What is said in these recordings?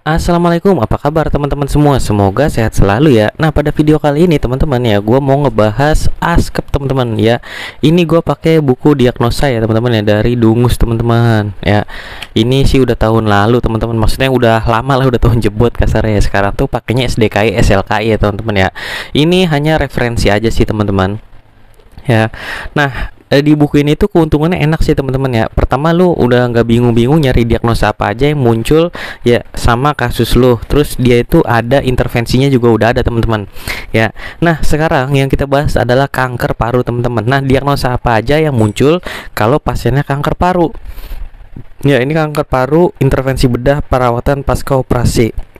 Assalamualaikum, apa kabar teman-teman semua? Semoga sehat selalu ya. Nah, pada video kali ini teman-teman ya, gue mau ngebahas ASKEP teman-teman ya. Ini gue pakai buku diagnosa ya teman-teman ya, dari Dungus teman-teman ya. Ini sih udah tahun lalu teman-teman, maksudnya udah lama lah, udah tahun jebot kasarnya ya. Sekarang tuh pakainya SDKI, SLKI ya teman-teman ya. Ini hanya referensi aja sih teman-teman ya. Nah, di buku ini tuh keuntungannya enak sih teman-teman ya. Pertama, lu udah nggak bingung-bingung nyari diagnosa apa aja yang muncul ya sama kasus lu. Terus dia itu ada intervensinya juga udah ada teman-teman ya. Nah, sekarang yang kita bahas adalah kanker paru teman-teman. Nah, diagnosa apa aja yang muncul kalau pasiennya kanker paru ya? Ini kanker paru, intervensi bedah, perawatan pasca operasi.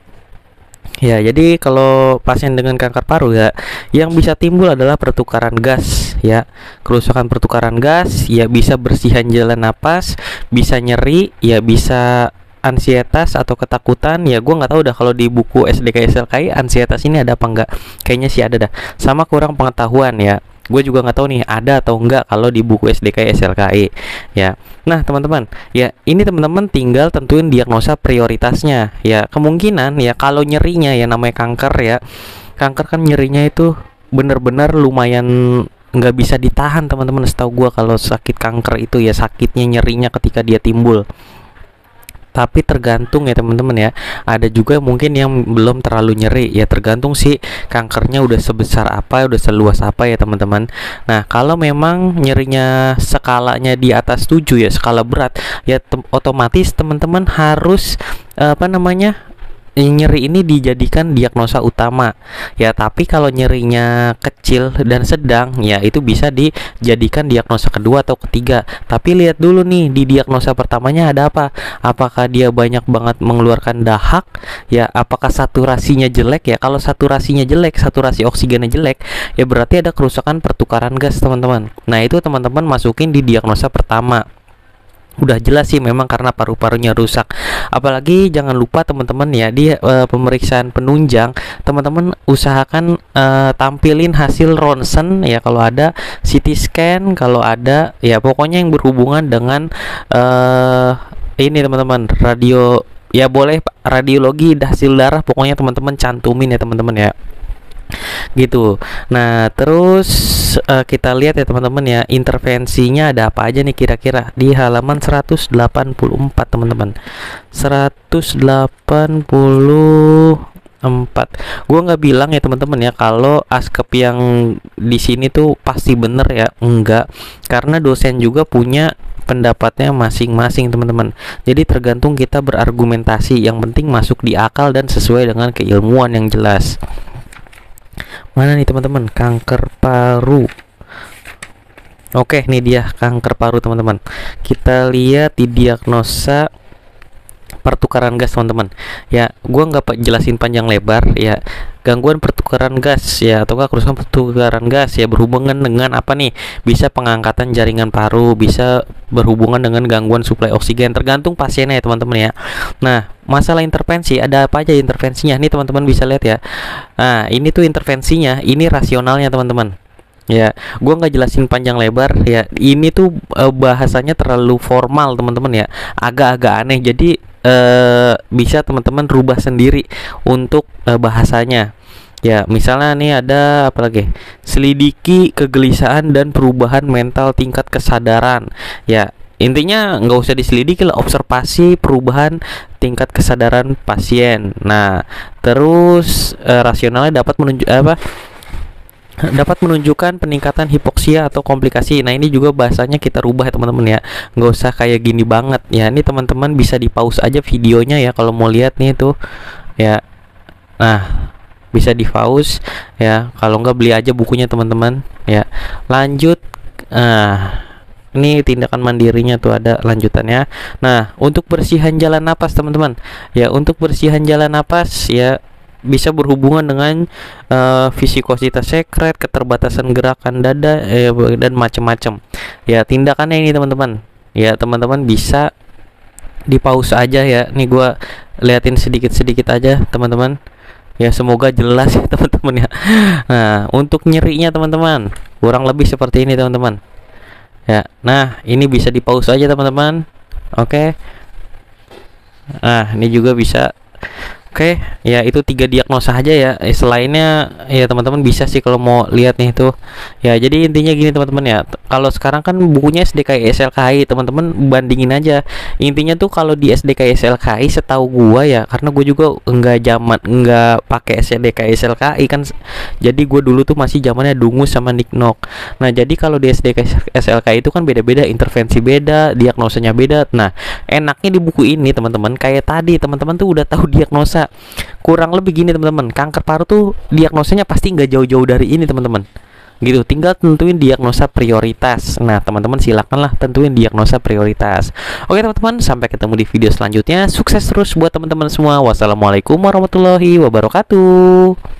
Ya, jadi kalau pasien dengan kanker paru ya, yang bisa timbul adalah pertukaran gas ya. Kerusakan pertukaran gas ya, bisa bersihan jalan napas, bisa nyeri ya, bisa ansietas atau ketakutan ya. Gue nggak tahu dah kalau di buku SDK SLKI ansietas ini ada apa enggak. Kayaknya sih ada dah. Sama kurang pengetahuan ya. Gue juga nggak tahu nih ada atau enggak kalau di buku SDK SLKI ya. Nah teman-teman ya, ini teman-teman tinggal tentuin diagnosa prioritasnya ya. Kemungkinan ya, kalau nyerinya ya, namanya kanker ya, kanker kan nyerinya itu bener-bener lumayan nggak bisa ditahan teman-teman. Setahu gue kalau sakit kanker itu ya, sakitnya nyerinya ketika dia timbul. Tapi tergantung ya teman-teman ya. Ada juga mungkin yang belum terlalu nyeri ya, tergantung sih kankernya udah sebesar apa, udah seluas apa ya teman-teman. Nah, kalau memang nyerinya skalanya di atas 7 ya, skala berat ya, otomatis teman-teman harus nyeri ini dijadikan diagnosa utama ya. Tapi kalau nyerinya kecil dan sedang ya, itu bisa dijadikan diagnosa kedua atau ketiga. Tapi lihat dulu nih, di diagnosa pertamanya ada apa? Apakah dia banyak banget mengeluarkan dahak ya? Apakah saturasinya jelek ya? Kalau saturasinya jelek, saturasi oksigennya jelek ya, berarti ada kerusakan pertukaran gas teman-teman. Nah, itu teman-teman masukin di diagnosa pertama. Udah jelas sih memang karena paru-parunya rusak. Apalagi jangan lupa teman-teman ya, di pemeriksaan penunjang teman-teman usahakan tampilin hasil ronsen ya, kalau ada CT scan, kalau ada ya, pokoknya yang berhubungan dengan ini teman-teman, radio ya, boleh radiologi, hasil darah, pokoknya teman-teman cantumin ya teman-teman ya, gitu. Nah, terus kita lihat ya teman-teman ya, intervensinya ada apa aja nih kira-kira di halaman 184 teman-teman. 184. Gua nggak bilang ya teman-teman ya kalau ASKEP yang di sini tuh pasti bener ya, enggak. Karena dosen juga punya pendapatnya masing-masing teman-teman. Jadi tergantung kita berargumentasi, yang penting masuk di akal dan sesuai dengan keilmuan yang jelas. Mana nih teman-teman, kanker paru. Oke, nih dia kanker paru teman-teman. Kita lihat di diagnosa pertukaran gas teman-teman ya. Gua nggak jelasin panjang lebar ya. Gangguan pertukaran gas ya, atau kerusakan pertukaran gas ya, berhubungan dengan apa nih? Bisa pengangkatan jaringan paru, bisa berhubungan dengan gangguan suplai oksigen, tergantung pasiennya ya teman-teman ya. Nah, masalah intervensi ada apa aja intervensinya nih teman-teman, bisa lihat ya. Nah, ini tuh intervensinya, ini rasionalnya teman-teman ya. Gua nggak jelasin panjang lebar ya, ini tuh bahasanya terlalu formal teman-teman ya, agak-agak aneh. Jadi bisa teman-teman rubah sendiri untuk bahasanya ya. Misalnya nih ada apa lagi, selidiki kegelisahan dan perubahan mental tingkat kesadaran ya. Intinya nggak usah diselidiki lah, observasi perubahan tingkat kesadaran pasien. Nah, terus rasionalnya dapat menunjukkan peningkatan hipoksia atau komplikasi. Nah, ini juga bahasanya kita rubah ya teman-teman ya, nggak usah kayak gini banget ya. Ini teman-teman bisa di pause aja videonya ya kalau mau lihat nih tuh ya. Nah, bisa di pause ya, kalau nggak beli aja bukunya teman-teman ya. Lanjut, ini tindakan mandirinya tuh ada lanjutannya. Nah, untuk bersihan jalan napas teman-teman ya, untuk bersihan jalan napas ya, bisa berhubungan dengan visikositas sekret, keterbatasan gerakan dada dan macam-macam ya. Tindakannya ini teman-teman ya, teman-teman bisa di pause aja ya. Nih gua liatin sedikit-sedikit aja teman-teman ya, semoga jelas ya teman-teman ya. Nah, untuk nyerinya teman-teman kurang lebih seperti ini teman-teman ya. Nah, ini bisa di pause aja teman-teman. Oke. Nah, ini juga bisa Oke, ya itu 3 diagnosa aja ya. Selainnya ya teman-teman bisa sih kalau mau lihat nih tuh. Ya, jadi intinya gini teman-teman ya. Kalau sekarang kan bukunya SDKI SLKI, teman-teman bandingin aja. Intinya tuh kalau di SDKI SLKI setahu gua ya, karena gue juga enggak pakai SDKI SLKI kan. Jadi gue dulu tuh masih zamannya Dungus sama Niknok. Nah, jadi kalau di SDKI SLKI itu kan beda-beda, intervensi beda, diagnosanya beda. Nah, enaknya di buku ini teman-teman, kayak tadi teman-teman tuh udah tahu diagnosa. Kurang lebih gini teman-teman, kanker paru tuh diagnosanya pasti nggak jauh-jauh dari ini teman-teman, gitu. Tinggal tentuin diagnosa prioritas. Nah teman-teman silakanlah tentuin diagnosa prioritas. Oke teman-teman, sampai ketemu di video selanjutnya. Sukses terus buat teman-teman semua. Wassalamualaikum warahmatullahi wabarakatuh.